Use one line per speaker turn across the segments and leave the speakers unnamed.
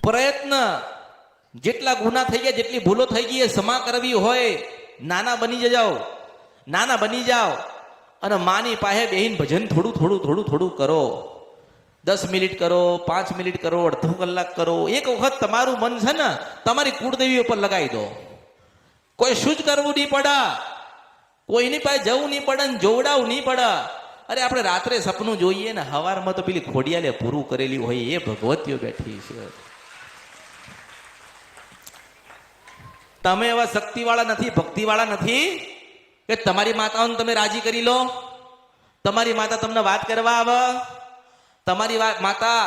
પ્રયત્ન, જેટલા ગુના થઈ ગયા, જેટલી ભૂલો થઈ ગઈ એ ક્ષમા કરવી હોય, નાના બની જાઓ, નાના બની જાઓ અને માની પાસે બેહીને ભજન થોડું થોડું થોડું થોડું કરો. 10 મિનિટ કરો, 5 મિનિટ કરો, અડધો કલાક કરો. એક વખત તમારું મન છે ને તમારી કુળદેવી ઉપર લગાવી દો. કોઈ શું જ કરવું નહીં પડે, કોઈની પાસે જવું નહીં પડે ને જોવડાવું નહીં પડે. અરે આપણે રાત્રે સપનું જોઈએ ને હવારમાં તો પેલી ખોડિયાલે પૂરું કરેલી હોય એ ભગવતીઓ બેઠી છે. તમે એવા શક્તિવાળા નથી, ભક્તિવાળા નથી કે તમારી માતાઓને તમે રાજી કરી લો. તમારી માતા તમને વાત કરવા આવે, તમારી માતા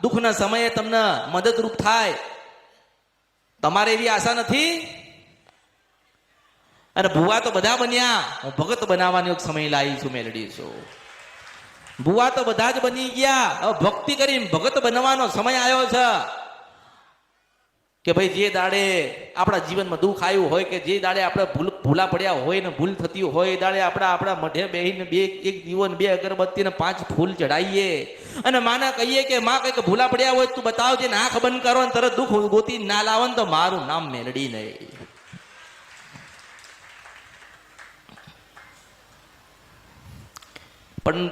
દુઃખના સમયે તમને મદદરૂપ થાય. તમારે એવી આશા નથી. અને ભુવા તો બધા બન્યા, હું ભગત બનાવવાનો એક સમય લાવી છું, મેલડી છું. ભુવા તો બધા જ બની ગયા, હવે ભક્તિ કરીને ભગત બનવાનો સમય આવ્યો છે. કે ભાઈ જે દાડે આપણા જીવનમાં દુઃખ આવ્યું હોય, કે જે દાડે આપણે ભૂલા પડ્યા હોય ને ભૂલ થતી હોય, એ દાડે આપણા મઢે બેહીને એક દીવો ને 2 અગરબત્તી ને 5 ફૂલ ચડાવીએ અને માને કહીએ કે માં કંઈક ભૂલા પડ્યા હોય તું બતાવજે ને આંખ બંધ કરો ને તરત દુઃખ ગોતી ના લાવો ને તો મારું નામ મેલડી નહીં. પણ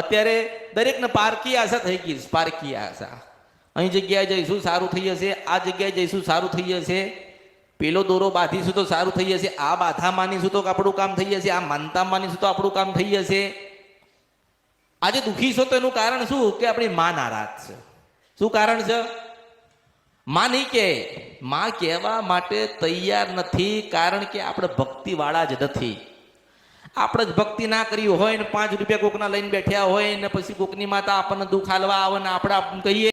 અત્યારે દરેકને પારકી આશા થઈ ગઈ, પારકી આશા. અહીં જગ્યાએ જઈશું સારું થઈ જશે, આ જગ્યાએ જઈશું સારું થઈ જશે, પેલો દોરો બાંધીશું તો સારું થઈ જશે, આ બાધા માનીશું તો આપણું કામ થઈ જશે, આ માનતા માનીશું તો આપણું કામ થઈ જશે. આજે દુઃખી છો તો એનું કારણ શું? કે આપણી માં નારાજ છે. શું કારણ છે? માં નહીં કે, માં કહેવા માટે તૈયાર નથી, કારણ કે આપણે ભક્તિ વાળા જ નથી. આપણે જ ભક્તિ ના કરી હોય ને 5 રૂપિયા કોકના લઈને બેઠ્યા હોય ને પછી કોકની માતા આપણને દુઃખ હાલવા આવે ને આપણે કહીએ